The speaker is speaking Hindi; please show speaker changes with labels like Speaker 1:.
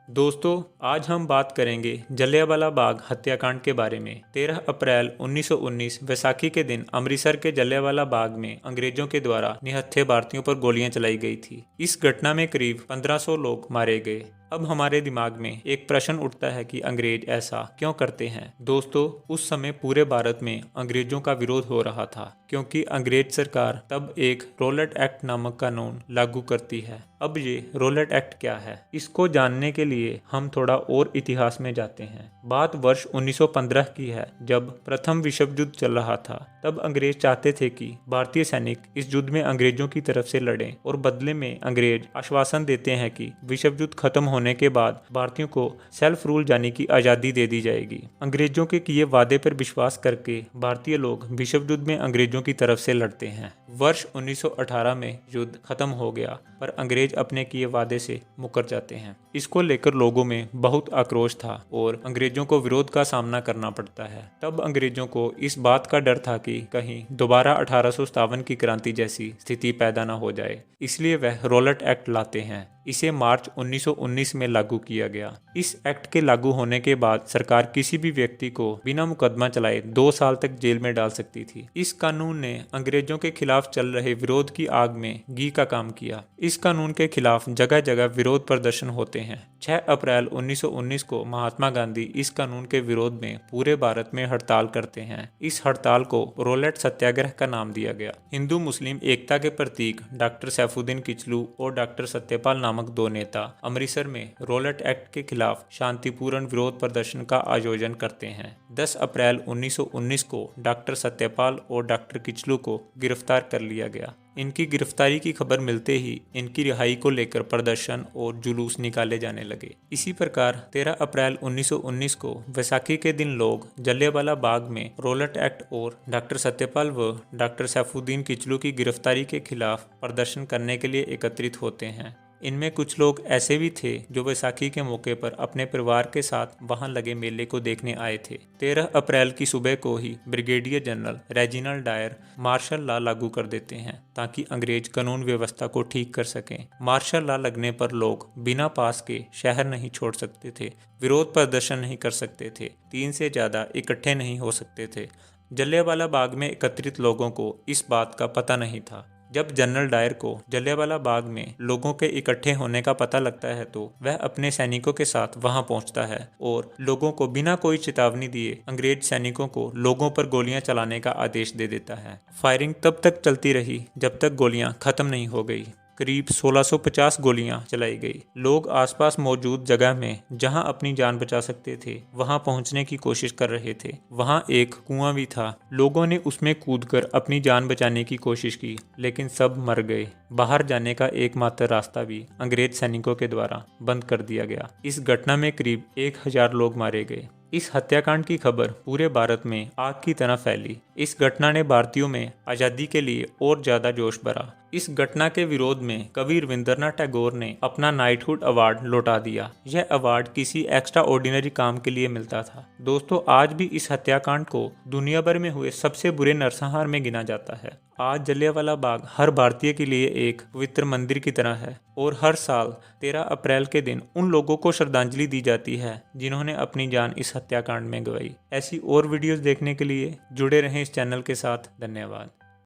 Speaker 1: दोस्तों, आज हम बात करेंगे जलियांवाला बाग हत्याकांड के बारे में। 13 अप्रैल 1919 वैसाखी के दिन अमृतसर के जलियांवाला बाग में अंग्रेजों के द्वारा निहत्थे भारतीयों पर गोलियां चलाई गई थी। इस घटना में करीब 1500 लोग मारे गए। अब हमारे दिमाग में एक प्रश्न उठता है कि अंग्रेज ऐसा क्यों करते हैं। दोस्तों, उस समय पूरे भारत में अंग्रेजों का विरोध हो रहा था, क्योंकि अंग्रेज सरकार तब एक रॉलेट एक्ट नामक कानून लागू करती है। अब ये रॉलेट एक्ट क्या है, इसको जानने के लिए हम थोड़ा और इतिहास में जाते हैं। बात वर्ष 1915 की है, जब प्रथम विश्व युद्ध चल रहा था। तब अंग्रेज चाहते थे कि भारतीय सैनिक इस युद्ध में अंग्रेजों की तरफ से लड़ें, और बदले में अंग्रेज आश्वासन देते हैं कि विश्व युद्ध खत्म होने के बाद भारतीयों को सेल्फ रूल यानी कि आजादी दे दी जाएगी। अंग्रेजों के किए वादे पर विश्वास करके भारतीय लोग विश्व युद्ध में अंग्रेजों की तरफ से लड़ते हैं। वर्ष 1918 में युद्ध खत्म हो गया, पर अंग्रेज अपने किए वादे से मुकर जाते हैं। इसको लेकर लोगों में बहुत आक्रोश था और अंग्रेजों को विरोध का सामना करना पड़ता है। तब अंग्रेजों को इस बात का डर था कि कहीं दोबारा 1857 की क्रांति जैसी स्थिति पैदा न हो जाए, इसलिए वह रॉलेट एक्ट लाते हैं। इसे मार्च 1919 में लागू किया गया। इस एक्ट के लागू होने के बाद सरकार किसी भी व्यक्ति को बिना मुकदमा चलाए 2 साल तक जेल में डाल सकती थी। इस कानून ने अंग्रेजों के खिलाफ चल रहे विरोध की आग में घी का काम किया। इस कानून के खिलाफ जगह जगह विरोध प्रदर्शन होते हैं। 6 अप्रैल 1919 को महात्मा गांधी इस कानून के विरोध में पूरे भारत में हड़ताल करते हैं। इस हड़ताल को रॉलेट सत्याग्रह का नाम दिया गया। हिंदू मुस्लिम एकता के प्रतीक डॉक्टर सैफुद्दीन किचलू और डॉक्टर सत्यपाल नामक 2 नेता अमृतसर में रॉलेट एक्ट के खिलाफ शांतिपूर्ण विरोध प्रदर्शन का आयोजन करते हैं। 10 अप्रैल 1919 को डॉक्टर सत्यपाल और डॉक्टर किचलू को गिरफ्तार कर लिया गया। इनकी गिरफ्तारी की खबर मिलते ही इनकी रिहाई को लेकर प्रदर्शन और जुलूस निकाले जाने लगे। इसी प्रकार 13 अप्रैल 1919 को वैसाखी के दिन लोग जलियांवाला बाग में रॉलेट एक्ट और डॉक्टर सत्यपाल व डॉक्टर सैफुद्दीन किचलू की गिरफ्तारी के खिलाफ प्रदर्शन करने के लिए एकत्रित होते हैं। इनमें कुछ लोग ऐसे भी थे जो वैसाखी के मौके पर अपने परिवार के साथ वहां लगे मेले को देखने आए थे। 13 अप्रैल की सुबह को ही brigadier general Reginald Dyer martial law लागू कर देते हैं, ताकि अंग्रेज कानून व्यवस्था को ठीक कर सकें। मार्शल लॉ लगने पर लोग बिना पास के शहर नहीं छोड़ सकते थे, विरोध प्रदर्शन नहीं कर सकते थे, 3 से ज्यादा इकट्ठे नहीं हो सकते थे। जलियांवाला बाग में एकत्रित लोगों को इस बात का पता नहीं था। जब जनरल डायर को जलियांवाला बाग में लोगों के इकट्ठे होने का पता लगता है, तो वह अपने सैनिकों के साथ वहां पहुंचता है और लोगों को बिना कोई चेतावनी दिए अंग्रेज सैनिकों को लोगों पर गोलियां चलाने का आदेश दे देता है। फायरिंग तब तक चलती रही जब तक गोलियां खत्म नहीं हो गई। करीब 1650 गोलियां चलाई गई। लोग आसपास मौजूद जगह में जहां अपनी जान बचा सकते थे वहां पहुंचने की कोशिश कर रहे थे। वहां एक कुआं भी था। लोगों ने उसमें कूदकर अपनी जान बचाने की कोशिश की, लेकिन सब मर गए। बाहर जाने का एकमात्र रास्ता भी अंग्रेज सैनिकों के द्वारा बंद कर दिया गया। इस घटना में करीब 1000 लोग मारे गए। इस हत्याकांड की खबर पूरे भारत में आग की तरह फैली। इस घटना ने भारतीयों में आजादी के लिए और ज्यादा जोश भरा। इस घटना के विरोध में कवि रविंद्रनाथ टैगोर ने अपना नाइटहुड अवार्ड लौटा दिया। यह अवार्ड किसी एक्स्ट्रा ऑर्डिनरी काम के लिए मिलता था। दोस्तों, आज भी इस हत्याकांड को दुनिया भर में हुए सबसे बुरे नरसंहार में गिना जाता है। आज जलियांवाला बाग हर भारतीय के लिए एक पवित्र मंदिर की तरह है, और हर साल 13 अप्रैल के दिन उन लोगों को श्रद्धांजलि दी जाती है जिन्होंने अपनी जान इस हत्याकांड में गंवाई। ऐसी और वीडियोस देखने के लिए जुड़े रहें इस चैनल के साथ। धन्यवाद।